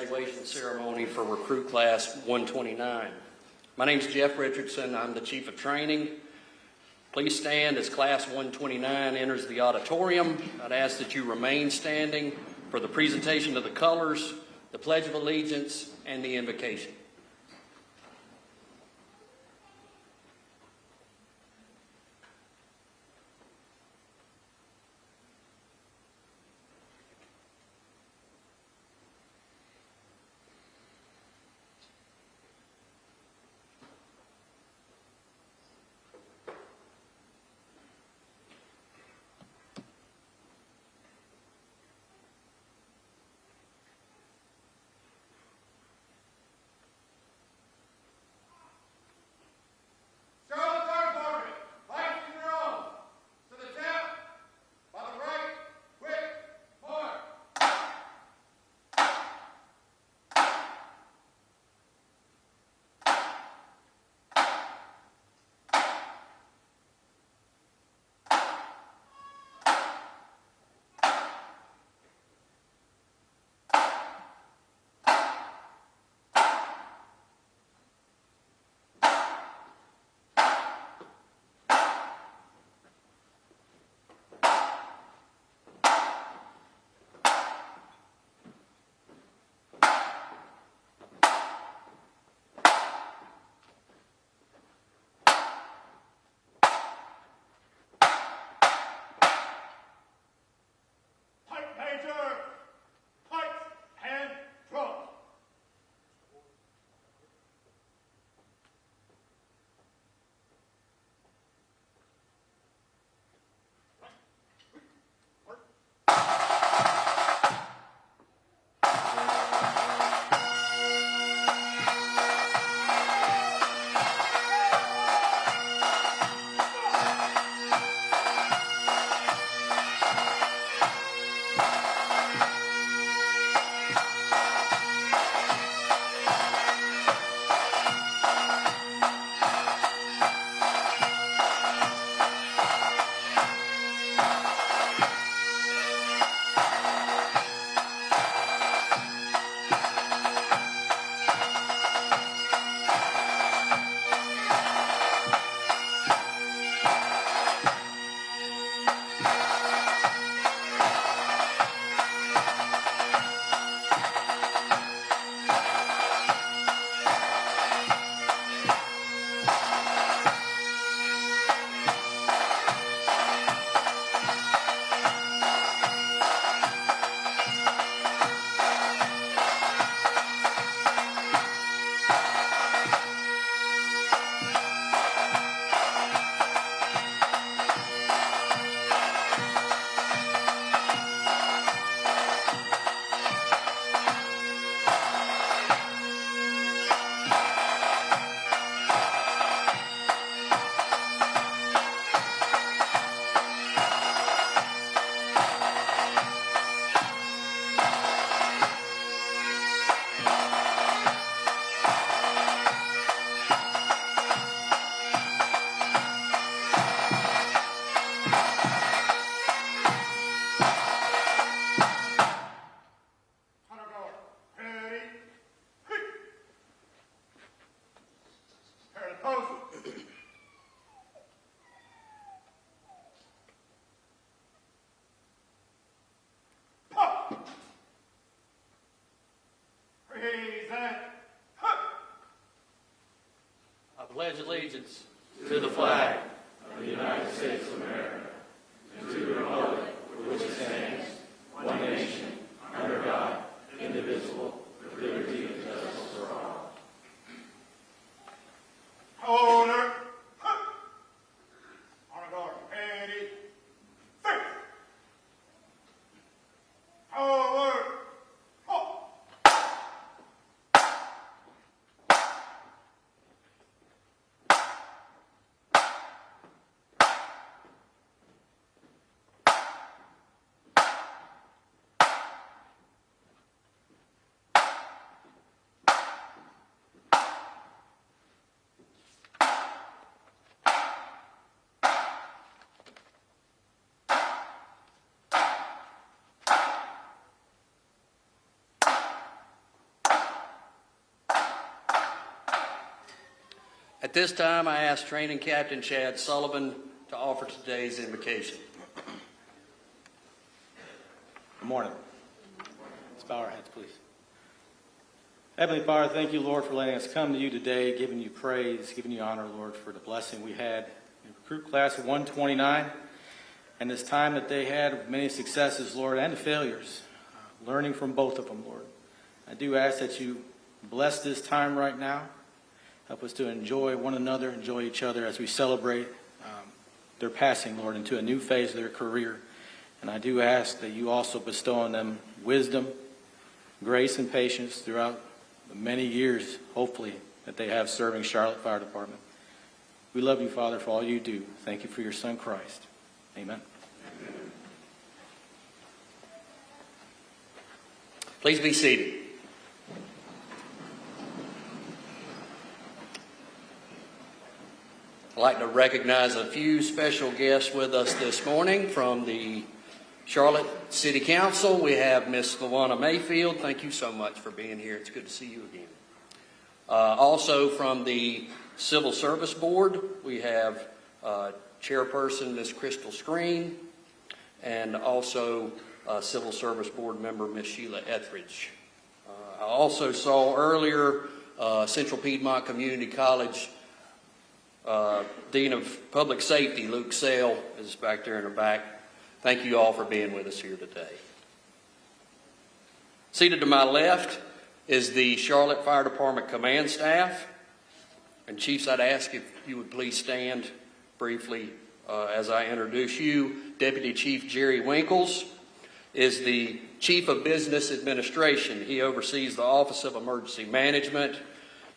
graduation ceremony for recruit class 129. My name is Jeff Richardson. I'm the Chief of Training. Please stand as class 129 enters the auditorium. I'd ask that you remain standing for the presentation of the colors, the Pledge of Allegiance, and the invocation. I pledge allegiance to the flag of the United States of America and to the republic for which it stands, one nation, under God, indivisible, with liberty and justice for all. Order. Honor guard. Ready. Fix. Forward. Halt. At this time, I ask Training Captain Chad Sullivan to offer today's invocation. Good morning. Let's bow our heads, please. Heavenly Father, thank you, Lord, for letting us come to you today, giving you praise, giving you honor, Lord, for the blessing we had in recruit class of 129 and this time that they had with many successes, Lord, and failures, learning from both of them, Lord. I do ask that you bless this time right now. Help us to enjoy one another, enjoy each other as we celebrate their passing, Lord, into a new phase of their career. And I do ask that you also bestow on them wisdom, grace, and patience throughout the many years, hopefully, that they have serving Charlotte Fire Department. We love you, Father, for all you do. Thank you for your Son, Christ. Amen. Please be seated. I'd like to recognize a few special guests with us this morning from the Charlotte City Council. We have Miss Lawana Mayfield. Thank you so much for being here. It's good to see you again. Also from the Civil Service Board, we have Chairperson Miss Crystal Screen, and also Civil Service Board member Miss Sheila Etheridge. I also saw earlier Central Piedmont Community College Dean of Public Safety, Luke Sale, is back there in the back. Thank you all for being with us here today. Seated to my left is the Charlotte Fire Department Command Staff. And Chiefs, I'd ask if you would please stand briefly as I introduce you. Deputy Chief Jerry Winkles is the Chief of Business Administration. He oversees the Office of Emergency Management,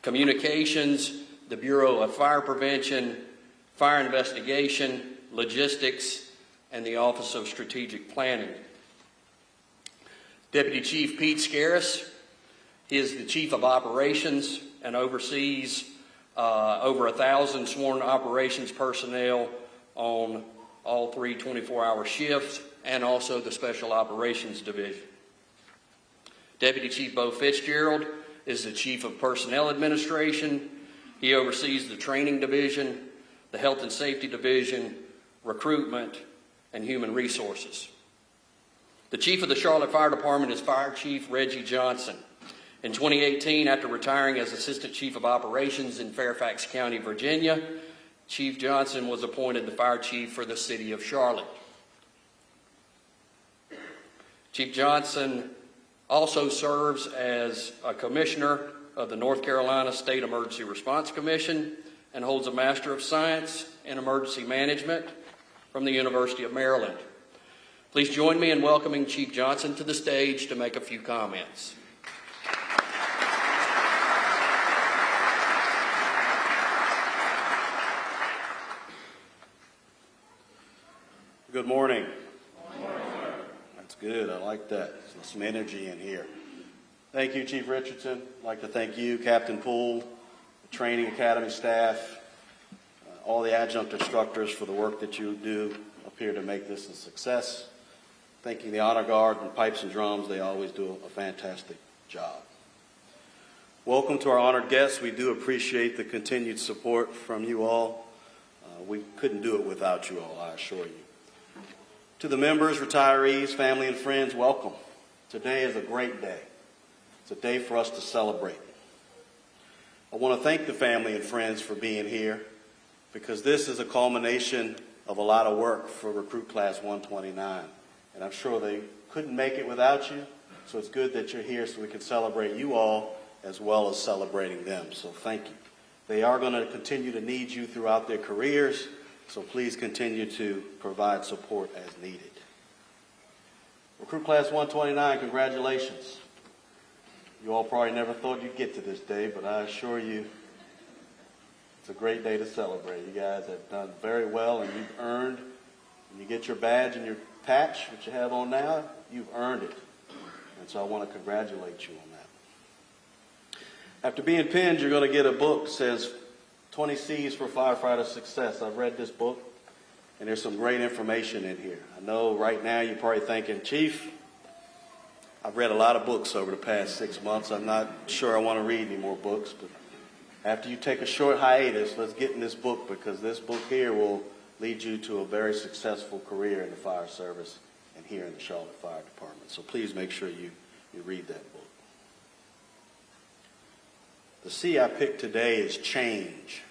Communications, the Bureau of Fire Prevention, Fire Investigation, Logistics, and the Office of Strategic Planning. Deputy Chief Pete Scaris, he is the Chief of Operations and oversees over 1,000 sworn operations personnel on all three 24-hour shifts and also the Special Operations Division. Deputy Chief Bo Fitzgerald is the Chief of Personnel Administration. He oversees the Training Division, the Health and Safety Division, Recruitment, and Human Resources. The Chief of the Charlotte Fire Department is Fire Chief Reggie Johnson. In 2018, after retiring as Assistant Chief of Operations in Fairfax County, Virginia, Chief Johnson was appointed the Fire Chief for the City of Charlotte. Chief Johnson also serves as a Commissioner of the North Carolina State Emergency Response Commission and holds a Master of Science in Emergency Management from the University of Maryland. Please join me in welcoming Chief Johnson to the stage to make a few comments. Good morning. That's good. I like that. There's some energy in here. Thank you, Chief Richardson. I'd like to thank you, Captain Poole, the Training Academy staff, all the adjunct instructors for the work that you do up here to make this a success. Thanking the Honor Guard and Pipes and Drums. They always do a fantastic job. Welcome to our honored guests. We do appreciate the continued support from you all. We couldn't do it without you all, I assure you. To the members, retirees, family, and friends, welcome. Today is a great day. It's a day for us to celebrate. I want to thank the family and friends for being here because this is a culmination of a lot of work for Recruit Class 129. And I'm sure they couldn't make it without you, so it's good that you're here so we can celebrate you all as well as celebrating them. So thank you. They are going to continue to need you throughout their careers, so please continue to provide support as needed. Recruit Class 129, congratulations. You all probably never thought you'd get to this day, but I assure you it's a great day to celebrate. You guys have done very well, and you've earned, when you get your badge and your patch, which you have on now, you've earned it. And so I want to congratulate you on that. After being pinned, you're going to get a book that says 20 C's for Firefighter Success. I've read this book, and there's some great information in here. I know right now you're probably thinking, Chief, I've read a lot of books over the past 6 months. I'm not sure I want to read any more books, but After you take a short hiatus, let's get in this book, because this book here will lead you to a very successful career in the fire service and here in the Charlotte Fire Department. So please make sure you read that book. The C I picked today is change.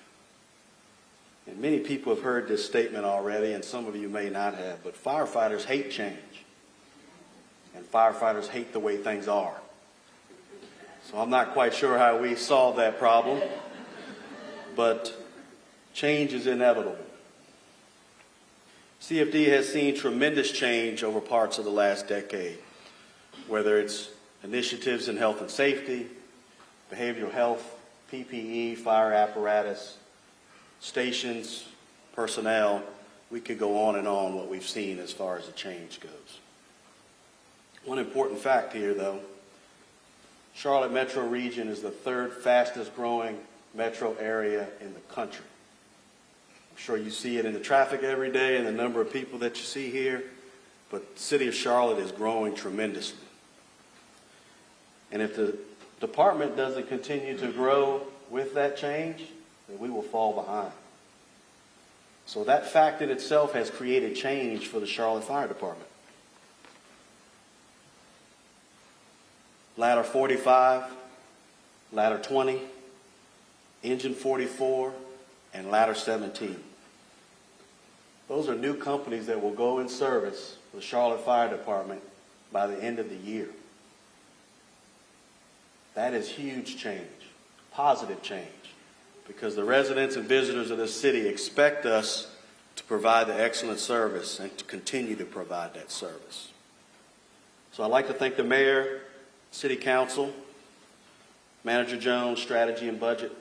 And many people have heard this statement already, and some of you may not have, but firefighters hate change. And firefighters hate the way things are. So I'm not quite sure how we solve that problem, but change is inevitable. CFD has seen tremendous change over parts of the last decade, whether it's initiatives in health and safety, behavioral health, PPE, fire apparatus, stations, personnel. We could go on and on what we've seen as far as the change goes. One important fact here, though, Charlotte metro region is the third fastest growing metro area in the country. I'm sure you see it in the traffic every day and the number of people that you see here, but the city of Charlotte is growing tremendously. And if the department doesn't continue to grow with that change, then we will fall behind. So that fact in itself has created change for the Charlotte Fire Department. Ladder 45, Ladder 20, Engine 44, and Ladder 17. Those are new companies that will go in service for the Charlotte Fire Department by the end of the year. That is huge change, positive change, because the residents and visitors of this city expect us to provide the excellent service and to continue to provide that service. So I'd like to thank the mayor, City Council, Manager Jones, Strategy and Budget,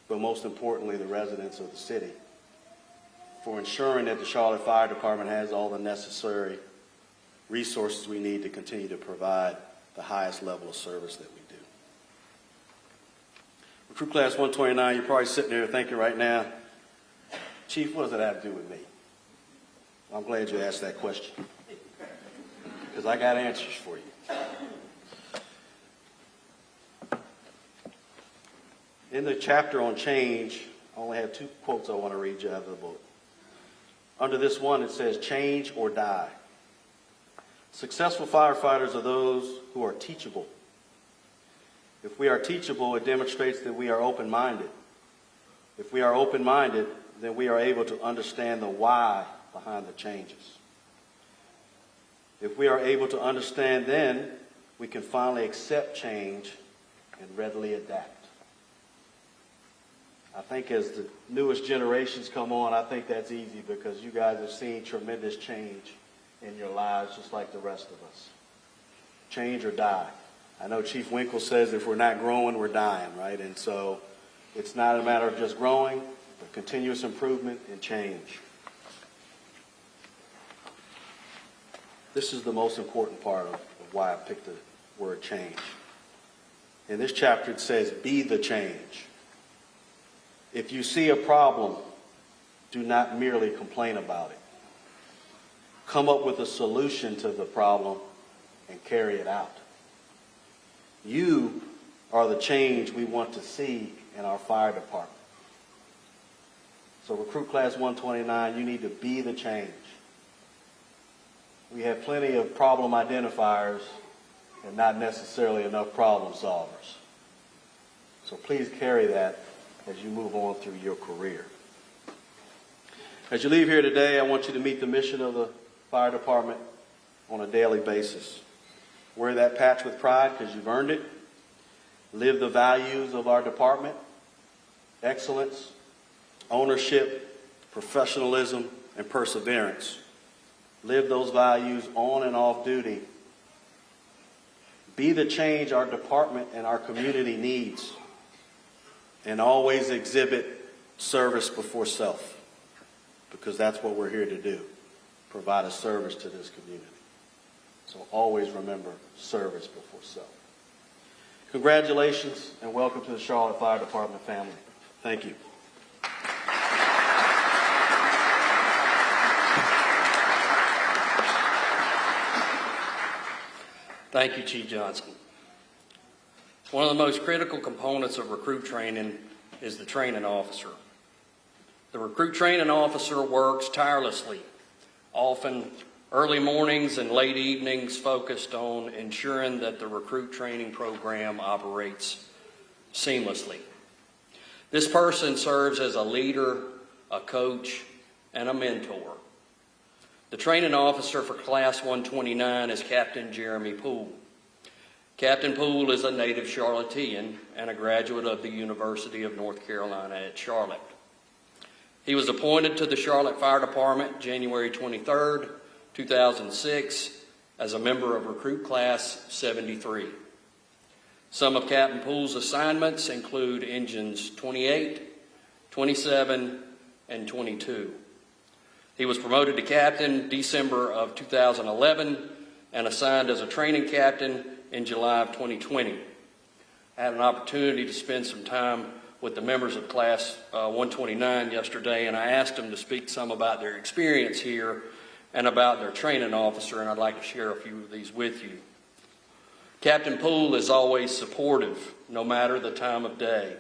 but most importantly, the residents of the city, for ensuring that the Charlotte Fire Department has all the necessary resources we need to continue to provide the highest level of service that we do. Recruit Class 129, you're probably sitting there thinking right now, Chief, what does that have to do with me? I'm glad you asked that question, because I got answers for you. In the chapter on change, I only have 2 quotes I want to read you out of the book. Under this one, it says, change or die. Successful firefighters are those who are teachable. If we are teachable, it demonstrates that we are open-minded. If we are open-minded, then we are able to understand the why behind the changes. If we are able to understand, then we can finally accept change and readily adapt. I think as the newest generations come on, I think that's easy, because you guys have seen tremendous change in your lives just like the rest of us. Change or die. I know Chief Winkle says if we're not growing, we're dying, right? And so it's not a matter of just growing, but continuous improvement and change. This is the most important part of why I picked the word change. In this chapter, it says, be the change. If you see a problem, do not merely complain about it. Come up with a solution to the problem and carry it out. You are the change we want to see in our fire department. So Recruit Class 129, you need to be the change. We have plenty of problem identifiers and not necessarily enough problem solvers. So please carry that as you move on through your career. As you leave here today, I want you to meet the mission of the fire department on a daily basis. Wear that patch with pride because you've earned it. Live the values of our department: excellence, ownership, professionalism, and perseverance. Live those values on and off duty. Be the change our department and our community needs. And always exhibit service before self, because that's what we're here to do, provide a service to this community. So always remember service before self. Congratulations and welcome to the Charlotte Fire Department family. Thank you. Thank you, Chief Johnson. One of the most critical components of recruit training is the training officer. The recruit training officer works tirelessly, often early mornings and late evenings, focused on ensuring that the recruit training program operates seamlessly. This person serves as a leader, a coach, and a mentor. The training officer for Class 129 is Captain Jeremy Poole. Captain Poole is a native Charlottean and a graduate of the University of North Carolina at Charlotte. He was appointed to the Charlotte Fire Department January 23rd, 2006 as a member of Recruit Class 73. Some of Captain Poole's assignments include engines 28, 27, and 22. He was promoted to captain December of 2011 and assigned as a training captain in July of 2020. I had an opportunity to spend some time with the members of Class 129 yesterday, and I asked them to speak some about their experience here and about their training officer, and I'd like to share a few of these with you. Captain Poole is always supportive, no matter the time of day.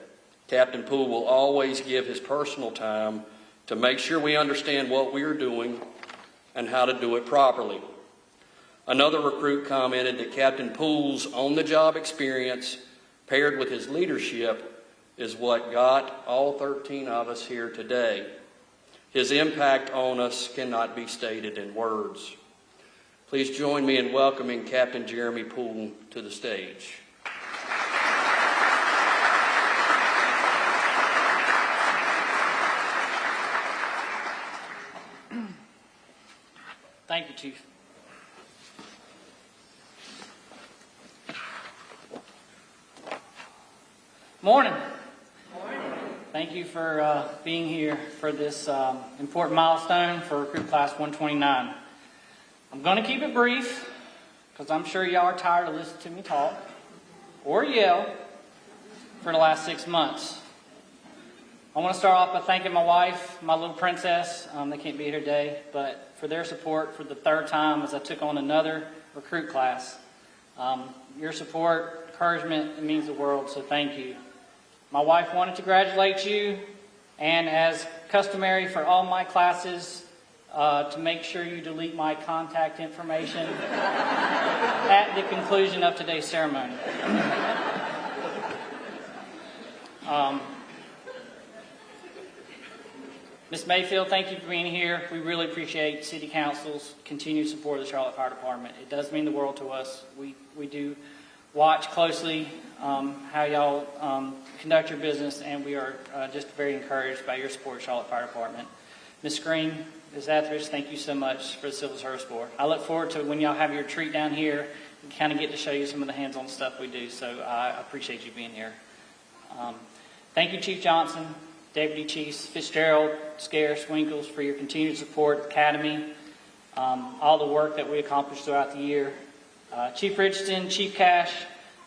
Captain Poole will always give his personal time to make sure we understand what we are doing and how to do it properly. Another recruit commented that Captain Poole's on-the-job experience paired with his leadership is what got all 13 of us here today. His impact on us cannot be stated in words. Please join me in welcoming Captain Jeremy Poole to the stage. Thank you, Chief. Morning. Thank you for being here for this important milestone for Recruit Class 129. I'm going to keep it brief because I'm sure y'all are tired of listening to me talk or yell for the last 6 months. I want to start off by thanking my wife, my little princess. They can't be here today, but for their support for the third time as I took on another recruit class. Your support, encouragement, it means the world, so thank you. My wife wanted to congratulate you, and as customary for all my classes, to make sure you delete my contact information at the conclusion of today's ceremony. Ms. Mayfield, thank you for being here. We really appreciate City Council's continued support of the Charlotte Fire Department. It does mean the world to us. We do watch closely how y'all conduct your business, and we are just very encouraged by your support of Charlotte Fire Department. Ms. Green, Ms. Etheridge, thank you so much for the Civil Service Board. I look forward to when y'all have your treat down here and kind of get to show you some of the hands-on stuff we do, so I appreciate you being here. Thank you, Chief Johnson, Deputy Chiefs Fitzgerald, Scarce, Winkles, for your continued support, Academy, all the work that we accomplished throughout the year. Chief Richardson, Chief Cash,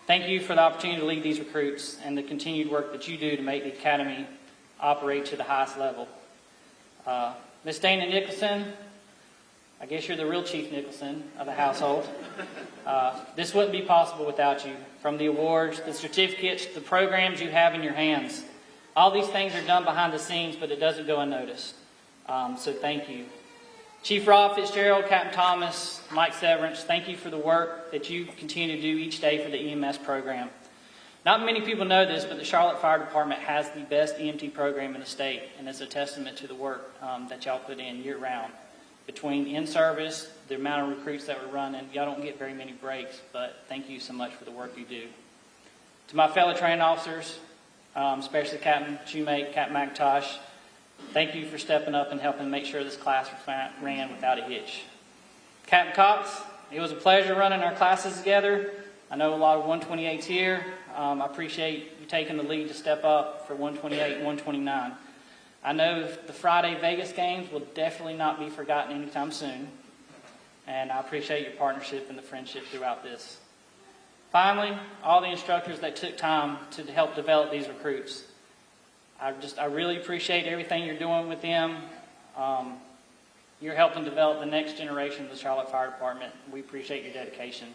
thank you for the opportunity to lead these recruits and the continued work that you do to make the Academy operate to the highest level. Ms. Dana Nicholson, I guess you're the real Chief Nicholson of the household. This wouldn't be possible without you. From the awards, the certificates, the programs you have in your hands. All these things are done behind the scenes, but it doesn't go unnoticed. So thank you. Chief Rob Fitzgerald, Captain Thomas, Mike Severance, thank you for the work that you continue to do each day for the EMS program. Not many people know this, but the Charlotte Fire Department has the best EMT program in the state, and it's a testament to the work that y'all put in year-round. Between in-service, the amount of recruits that we're running, y'all don't get very many breaks, but thank you so much for the work you do. To my fellow training officers, especially Captain Shoemake, Captain McIntosh, thank you for stepping up and helping make sure this class ran without a hitch. Captain Cox, it was a pleasure running our classes together. I know a lot of 128s here. I appreciate you taking the lead to step up for 128 and 129. I know the Friday Vegas games will definitely not be forgotten anytime soon, and I appreciate your partnership and the friendship throughout this. Finally, all the instructors that took time to help develop these recruits. I really appreciate everything you're doing with them. You're helping develop the next generation of the Charlotte Fire Department. We appreciate your dedication.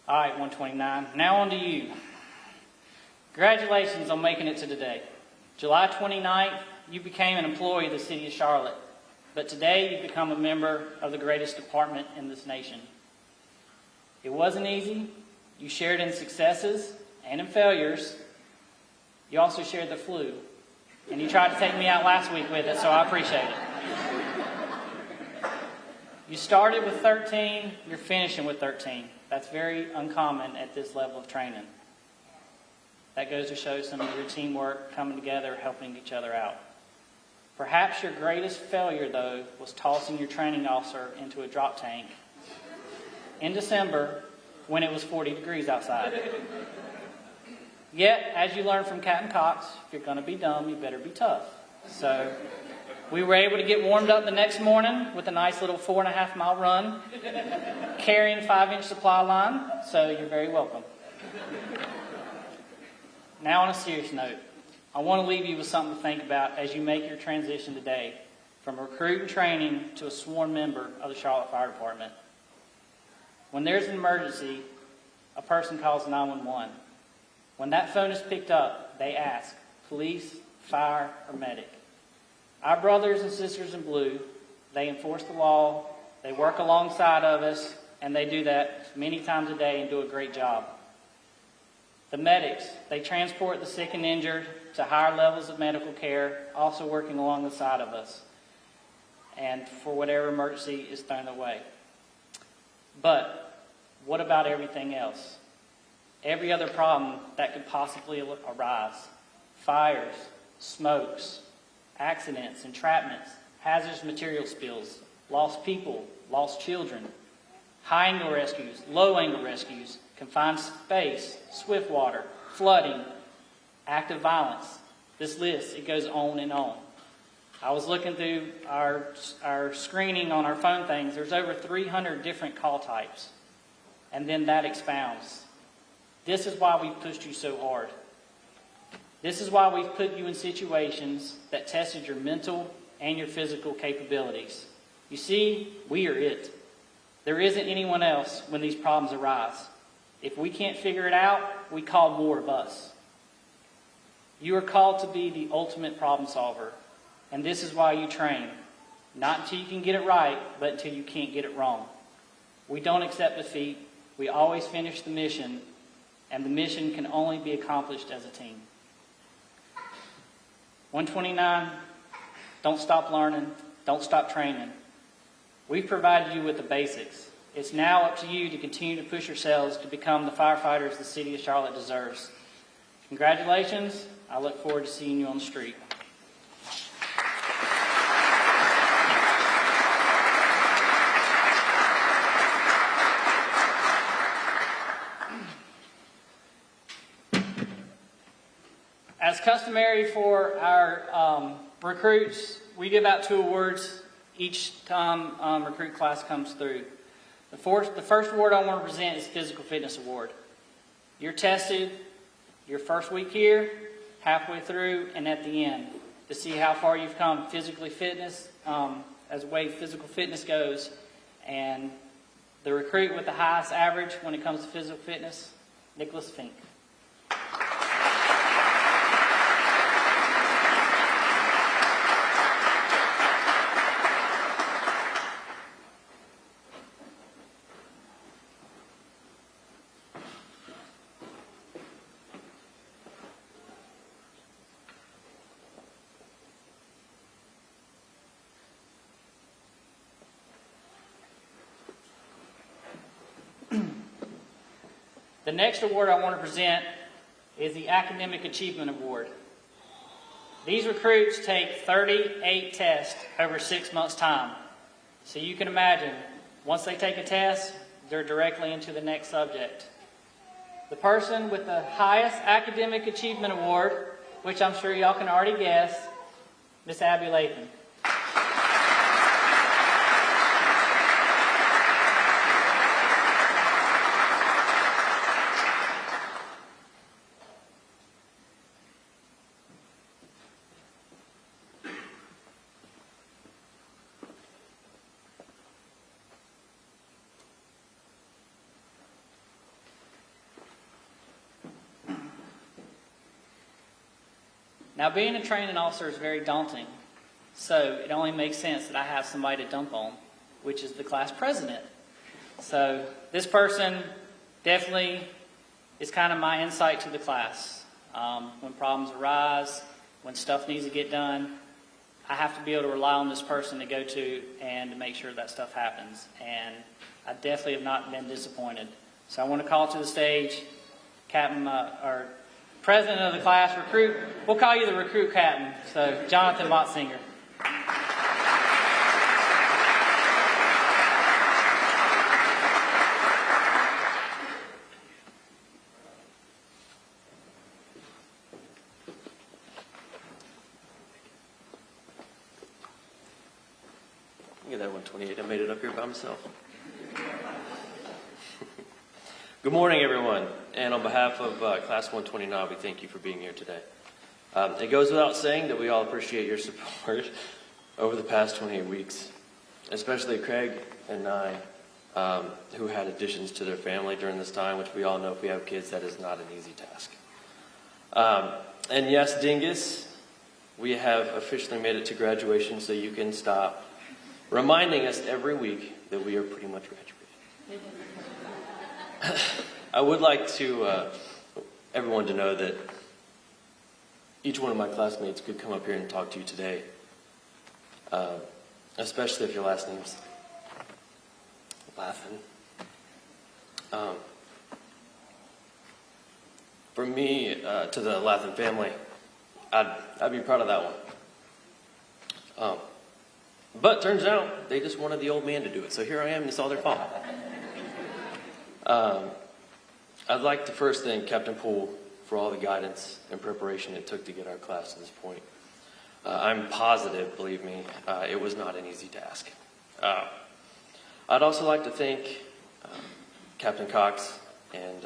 All right, 129. Now on to you. Congratulations on making it to today. July 29th, you became an employee of the City of Charlotte, but today you've become a member of the greatest department in this nation. It wasn't easy. You shared in successes and in failures. You also shared the flu, and you tried to take me out last week with it, so I appreciate it. You started with 13, you're finishing with 13. That's very uncommon at this level of training. That goes to show some of your teamwork, coming together, helping each other out. Perhaps your greatest failure, though, was tossing your training officer into a drop tank in December when it was 40 degrees outside. Yet, as you learned from Captain Cox, if you're going to be dumb, you better be tough. So we were able to get warmed up the next morning with a nice little 4.5-mile run, carrying 5-inch supply line, so you're very welcome. Now on a serious note, I want to leave you with something to think about as you make your transition today from recruit and training to a sworn member of the Charlotte Fire Department. When there's an emergency, a person calls 911. When that phone is picked up, they ask, police, fire, or medic. Our brothers and sisters in blue, they enforce the law, they work alongside of us, and they do that many times a day and do a great job. The medics, they transport the sick and injured to higher levels of medical care, also working along the side of us, and for whatever emergency is thrown away. But what about everything else? Every other problem that could possibly arise. Fires, smokes, accidents, entrapments, hazardous material spills, lost people, lost children, high-angle rescues, low-angle rescues, confined space, swift water, flooding, active violence. This list, it goes on and on. I was looking through our screening on our phone things. There's over 300 different call types. And then that expounds. This is why we pushed you so hard. This is why we've put you in situations that tested your mental and your physical capabilities. You see, we are it. There isn't anyone else when these problems arise. If we can't figure it out, we call more of us. You are called to be the ultimate problem solver, and this is why you train. Not until you can get it right, but until you can't get it wrong. We don't accept defeat. We always finish the mission, and the mission can only be accomplished as a team. 129, don't stop learning, don't stop training. We've provided you with the basics. It's now up to you to continue to push yourselves to become the firefighters the City of Charlotte deserves. Congratulations. I look forward to seeing you on the street. As customary for our recruits, we give out 2 awards each time recruit class comes through. The first award I want to present is Physical Fitness Award. You're tested your first week here, halfway through, and at the end to see how far you've come physically fitness, as the way physical fitness goes. And the recruit with the highest average when it comes to physical fitness, Nicholas Fink. The next award I want to present is the Academic Achievement Award. These recruits take 38 tests over 6 months' time. So you can imagine, once they take a test, they're directly into the next subject. The person with the highest Academic Achievement Award, which I'm sure y'all can already guess, Miss Abby Latham. Now, being a training officer is very daunting, so it only makes sense that I have somebody to dump on, which is the class president. So this person definitely is kind of my insight to the class. When problems arise, when stuff needs to get done, I have to be able to rely on this person to go to and to make sure that stuff happens. And I definitely have not been disappointed. So I want to call to the stage Captain, or President of the class, Recruit. We'll call you the Recruit Captain. So Jonathan Motzinger. Look at that 128. I made it up here by myself. Good morning, everyone. And on behalf of Class 129, we thank you for being here today. It goes without saying that we all appreciate your support over the past 28 weeks, especially Craig and I, who had additions to their family during this time, which we all know if we have kids, that is not an easy task. And yes, Dingus, we have officially made it to graduation, so you can stop reminding us every week that we are pretty much graduated. I would like to everyone to know that each one of my classmates could come up here and talk to you today, especially if your last name's Lathan. For me, to the Lathan family, I'd be proud of that one. But turns out they just wanted the old man to do it, so here I am, and it's all their fault. I'd like to first thank Captain Poole for all the guidance and preparation it took to get our class to this point. I'm positive, believe me, it was not an easy task. I'd also like to thank Captain Cox and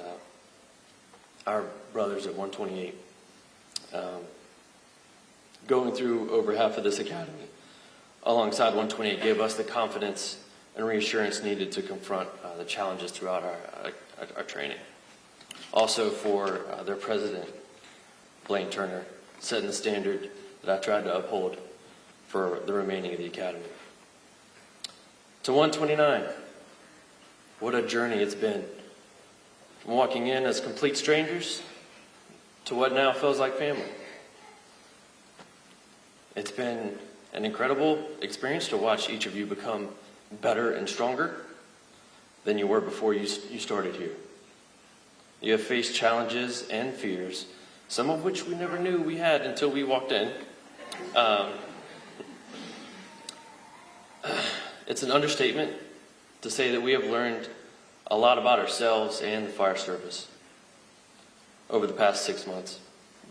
our brothers at 128. Going through over half of this academy alongside 128 gave us the confidence and reassurance needed to confront the challenges throughout our training. Also for their president, Blaine Turner, setting the standard that I tried to uphold for the remaining of the academy. To 129, what a journey it's been. From walking in as complete strangers to what now feels like family. It's been an incredible experience to watch each of you become better and stronger than you were before you started here. You have faced challenges and fears, some of which we never knew we had until we walked in. It's an understatement to say that we have learned a lot about ourselves and the fire service over the past 6 months.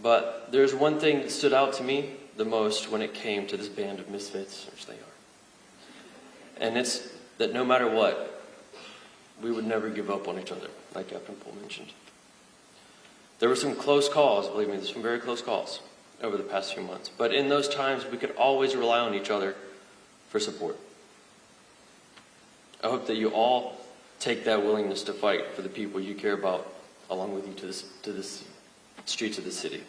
But there's one thing that stood out to me the most when it came to this band of misfits, which they are. And it's that no matter what, we would never give up on each other, like Captain Poole mentioned. There were some close calls, believe me, there's some very close calls over the past few months. But in those times, we could always rely on each other for support. I hope that you all take that willingness to fight for the people you care about along with you to the streets of the city.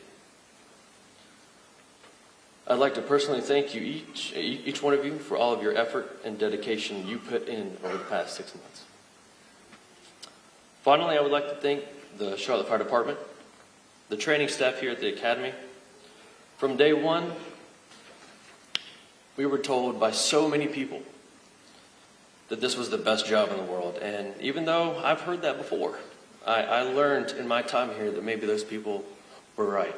I'd like to personally thank you each one of you for all of your effort and dedication you put in over the past 6 months. Finally, I would like to thank the Charlotte Fire Department, the training staff here at the Academy. From day one, we were told by so many people that this was the best job in the world. And even though I've heard that before, I learned in my time here that maybe those people were right.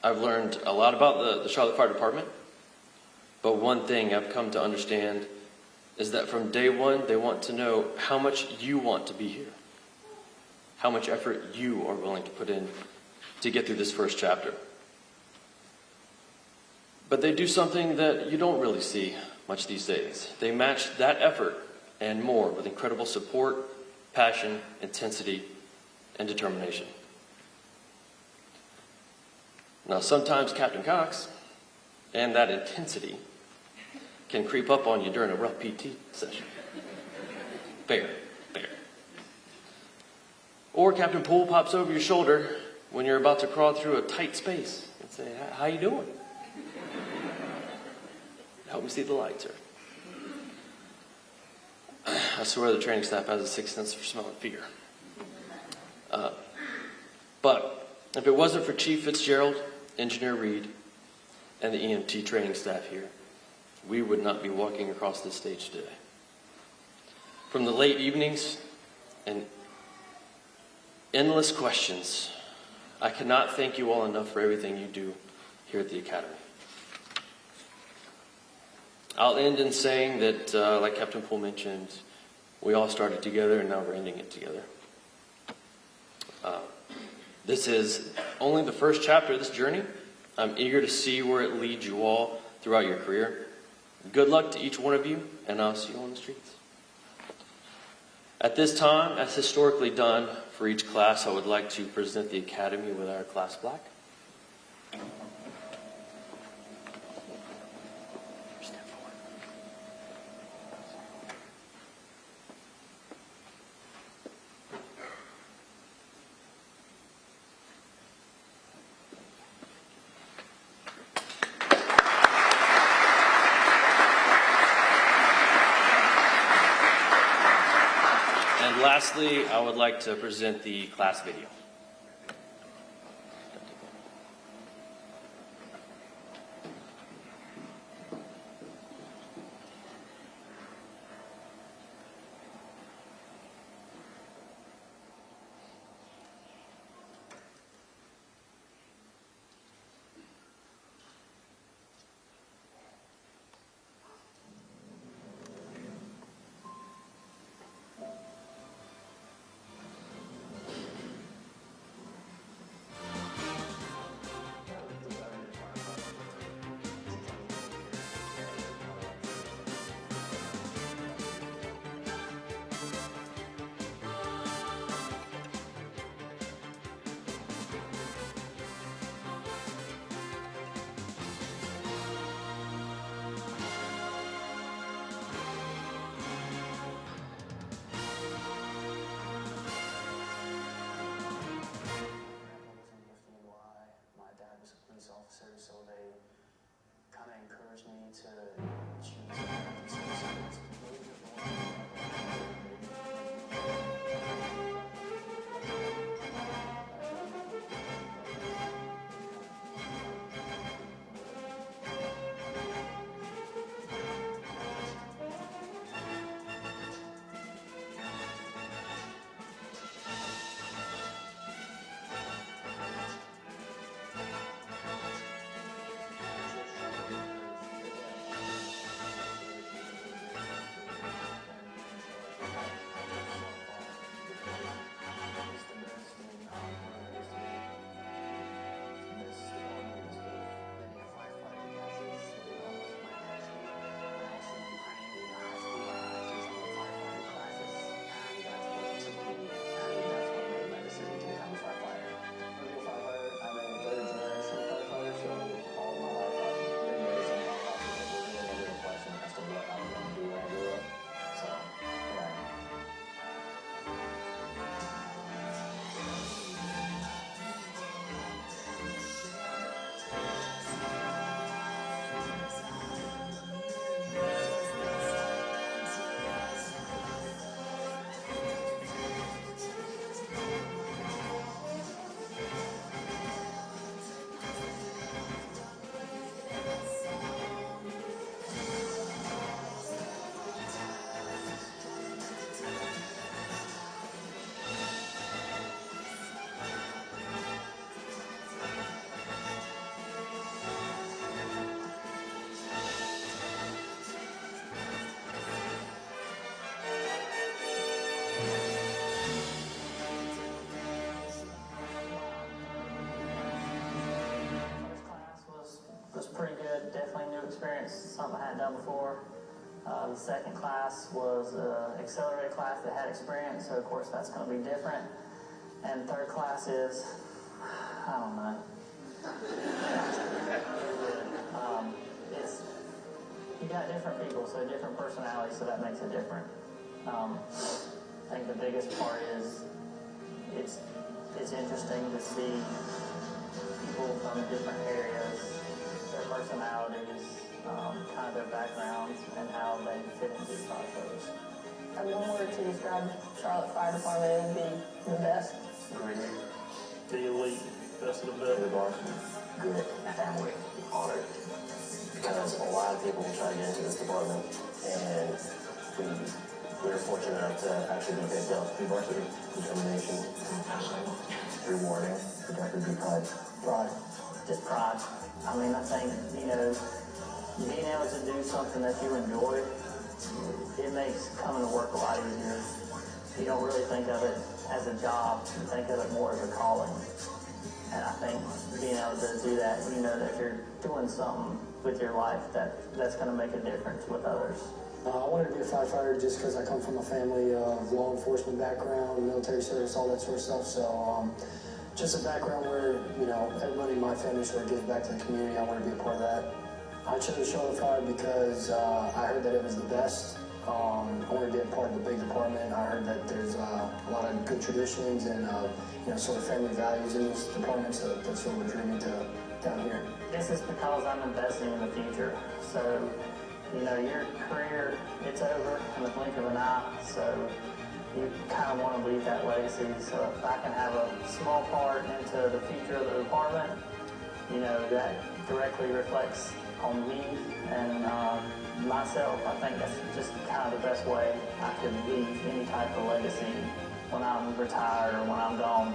I've learned a lot about the Charlotte Fire Department, but one thing I've come to understand is that from day one, they want to know how much you want to be here, how much effort you are willing to put in to get through this first chapter. But they do something that you don't really see much these days. They match that effort and more with incredible support, passion, intensity, and determination. Now, sometimes Captain Cox and that intensity can creep up on you during a rough PT session. Fair. Or Captain Poole pops over your shoulder when you're about to crawl through a tight space and say, how you doing? Help me see the light, sir. I swear the training staff has a sixth sense for smell and fear. But if it wasn't for Chief Fitzgerald, Engineer Reed, and the EMT training staff here, we would not be walking across this stage today. From the late evenings and endless questions, I cannot thank you all enough for everything you do here at the Academy. I'll end in saying that, like Captain Poole mentioned, we all started together and now we're ending it together. This is only the first chapter of this journey. I'm eager to see where it leads you all throughout your career. Good luck to each one of you, and I'll see you on the streets. At this time, as historically done for each class, I would like to present the Academy with our class plaque. Step forward. And lastly, I would like to present the class video. So they kind of encouraged me to choose pretty good, definitely new experience, something I hadn't done before. The second class was an accelerated class that had experience, so of course that's going to be different. And third class is, I don't know. It's, you got different people, so different personalities, so that makes it different. I think the biggest part is it's it's interesting to see people from different areas, their personalities, kind of their backgrounds, and how they fit into the fire service. One word to describe Charlotte Fire Department, it would be the best. Great. The elite, best of the best. The varsity. Good. Family. Honored. Because a lot of people will try to get into this department, and we're fortunate enough to actually be picked up. The varsity. Determination. Passion. Rewarding. Protected through pride. Pride. Just pride. I mean, I think, being able to do something that you enjoy, it makes coming to work a lot easier. You don't really think of it as a job, you think of it more as a calling. And I think being able to do that, you know that you're doing something with your life that's going to make a difference with others. I wanted to be a firefighter just because I come from a family of law enforcement background, military service, all that sort of stuff. So just a background where, everybody in my family sort of gives back to the community. I want to be a part of that. I chose Charlotte Fire because I heard that it was the best. I wanted to be a part of the big department. I heard that there's a lot of good traditions and sort of family values in this department, so that's sort of what drew me to down here. This is because I'm investing in the future. So, your career, it's over in the blink of an eye. So you kind of want to leave that legacy. So if I can have a small part into the future of the department, that directly reflects on me and myself. I think that's just kind of the best way I could leave any type of legacy when I'm retired or when I'm gone.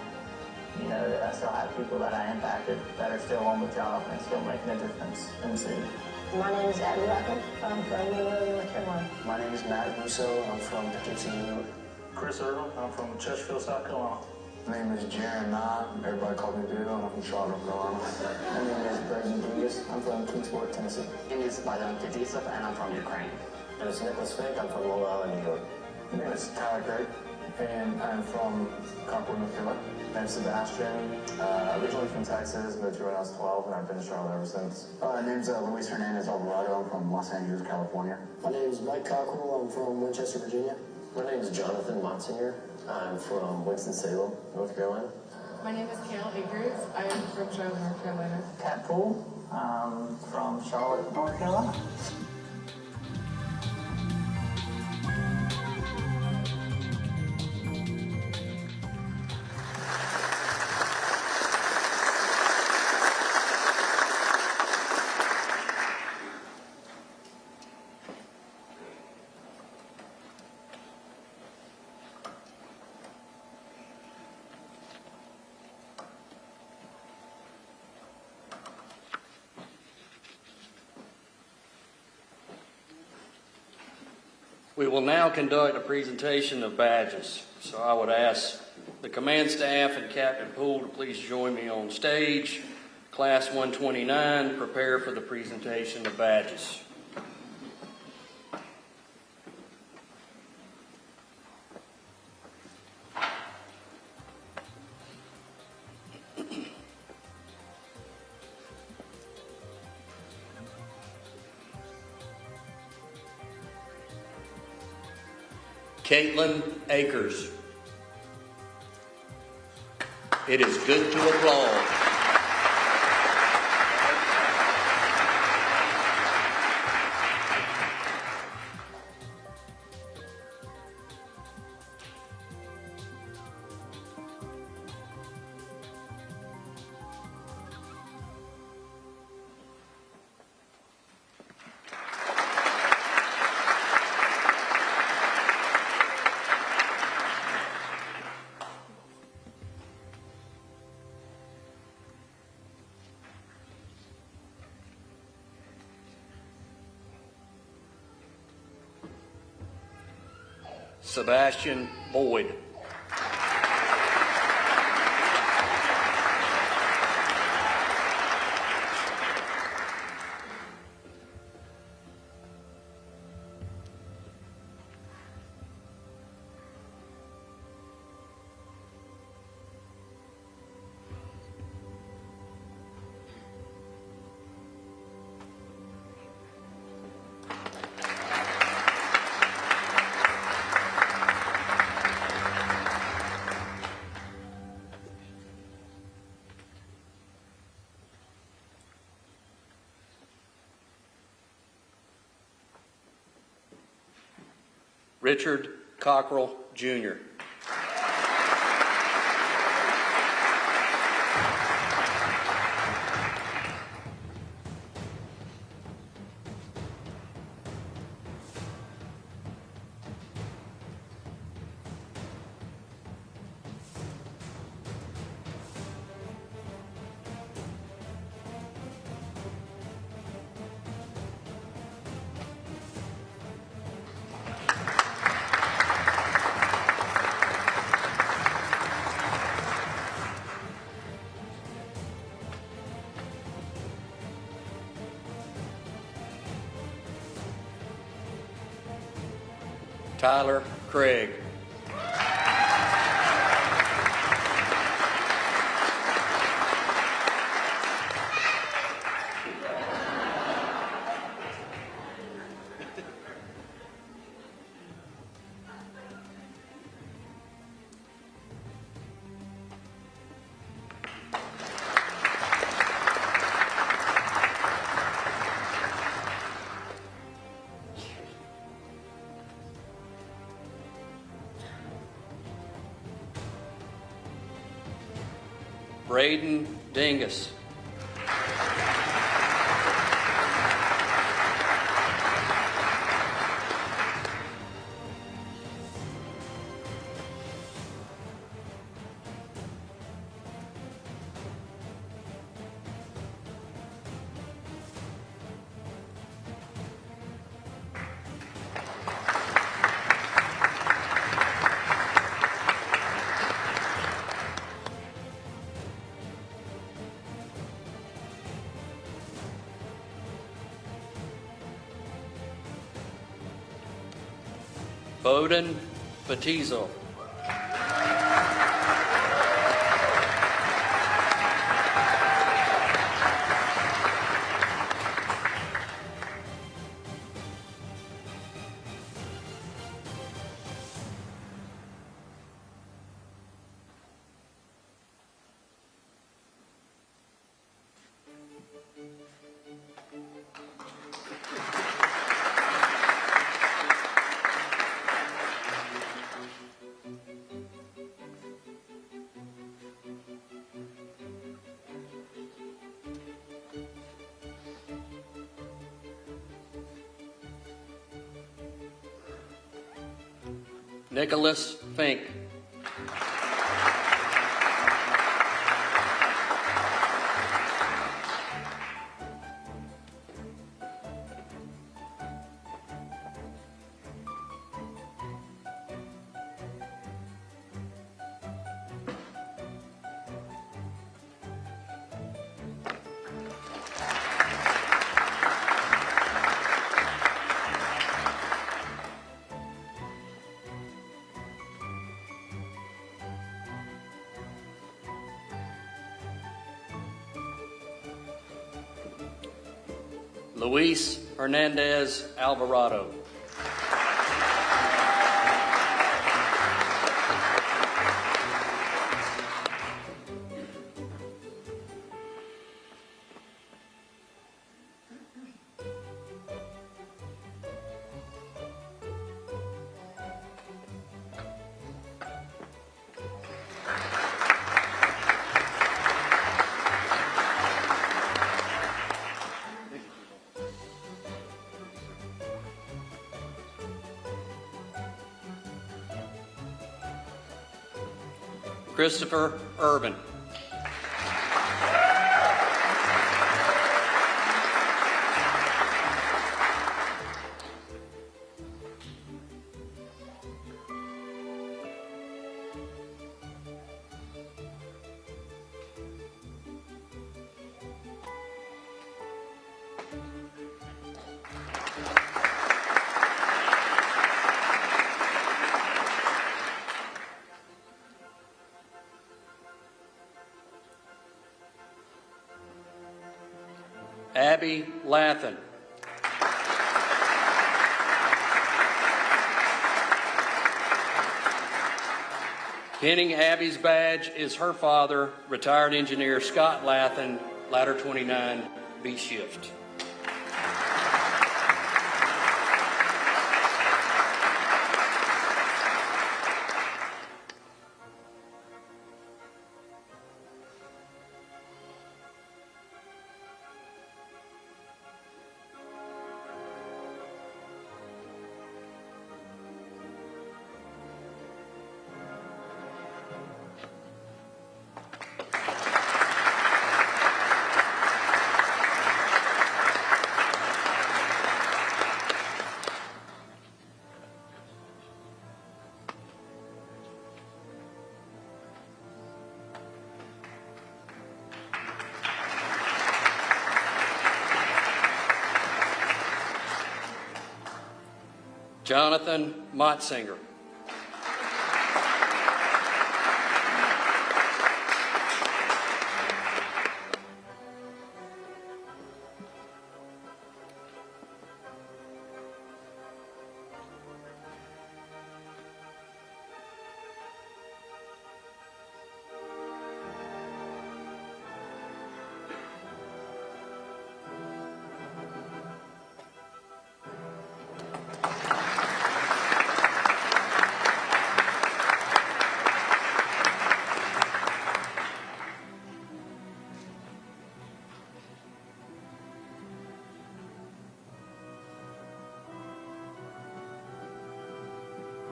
That I still have people that I impacted that are still on the job and still making a difference in the city. My name is Abby Rocco. I'm from Monroe, North Carolina. My name is Matt Russo. I'm from Poughkeepsie, New York. Chris Irvin, I'm from Chesterfield, South Carolina. My name is Jaron Nye. Everybody calls me Bill. I'm from Charlotte, North Carolina. My name is Brady Dingus. I'm from Kingsport, Tennessee. My name is Badan Tidisov, and I'm from Ukraine. My name is Nicholas Fink. I'm from Long Island, New York. My name is Tyler Gregg, and I'm from Concord, North Carolina. My name is Sebastian, originally from Texas, moved here when I was 12, and I've been in Charlotte ever since. My name is Luis Hernandez Alvarado. I'm from Los Angeles, California. My name is Mike Cockrell. I'm from Winchester, Virginia. My name is Jonathan Monsignor. I'm from Winston-Salem, North Carolina. My name is Carol Akers. I am from Charlotte, North Carolina. Cat Poole, from Charlotte, North Carolina. We will now conduct a presentation of badges. So I would ask the command staff and Captain Poole to please join me on stage. Class 129, prepare for the presentation of badges. Caitlin Akers. It is good to applaud. Sebastian Boyd. Richard Cockrell, Jr. Tyler Craig. Braden Dingus. Bowden Batizo. Nicholas Fink. Luis Hernandez Alvarado. Christopher Urban. Abby Lathan. Pinning Abby's badge is her father, retired engineer Scott Lathan, Ladder 29, B shift. Jonathan Motzinger.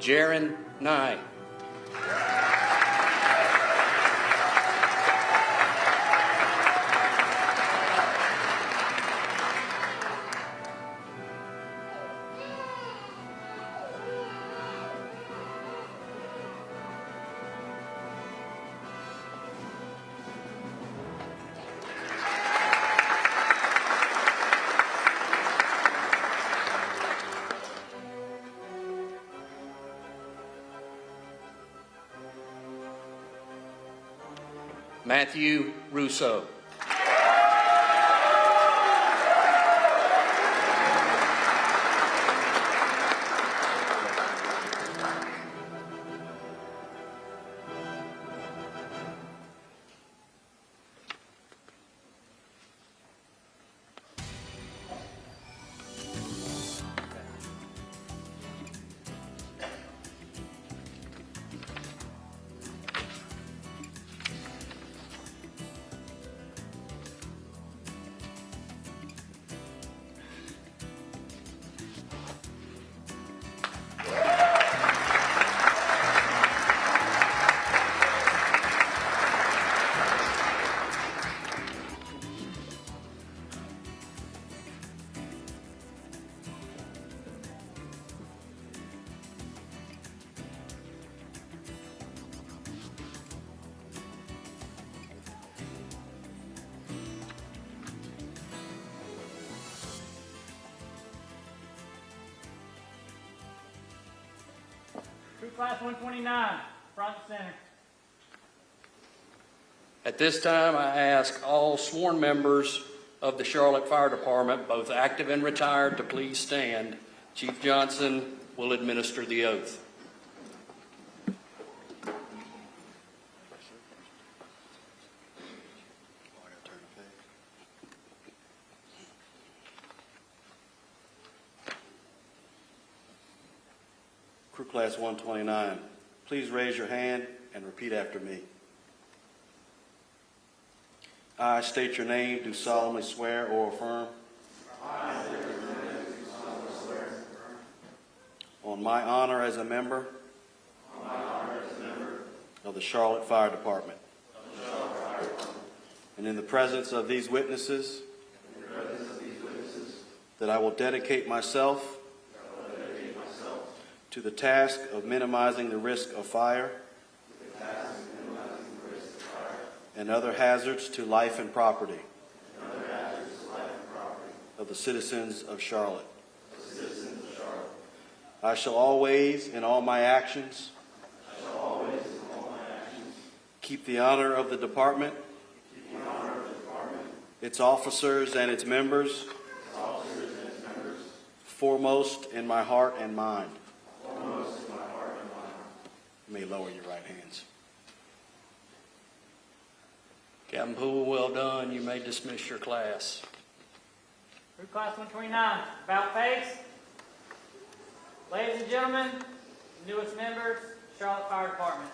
Jaron Nye. Matthew Russo. Group Class 129, front and center. At this time, I ask all sworn members of the Charlotte Fire Department, both active and retired, to please stand. Chief Johnson will administer the oath. Crew Class 129, please raise your hand and repeat after me. I state your name, do solemnly swear or affirm. I state your name, do solemnly swear or affirm. On my honor as a member. Of the Charlotte Fire Department. And in the presence of these witnesses. That I will dedicate myself. To the task of minimizing the risk of fire. And other hazards to life and property. Of the citizens of Charlotte. I shall always, in all my actions, keep the honor of the department, its officers and its members, foremost in my heart and mind. You may lower your right hands. Captain Poole, well done. You may dismiss your class. Group Class 129, about face. Ladies and gentlemen, newest members, Charlotte Fire Department.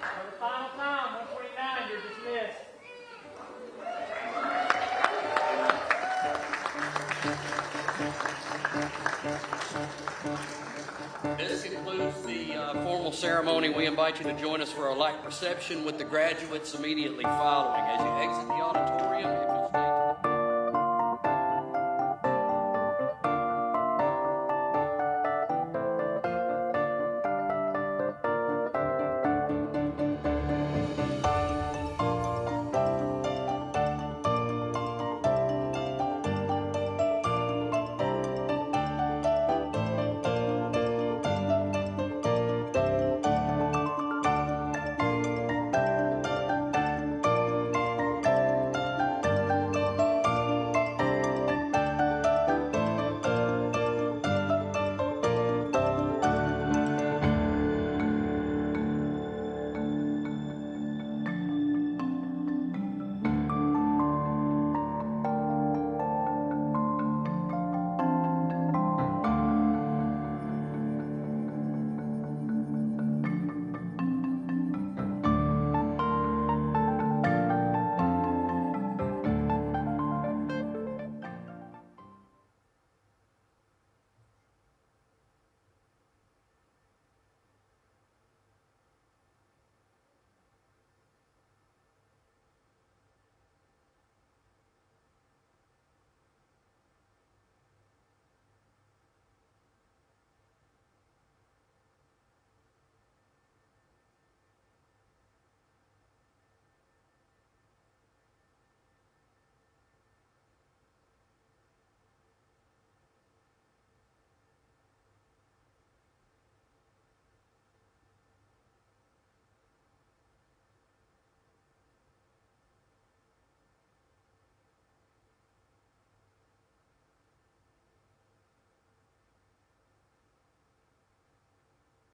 For the final time, 129, you're dismissed. ceremony, we invite you to join us for a light reception with the graduates immediately following. As you exit the auditorium, if you'll stand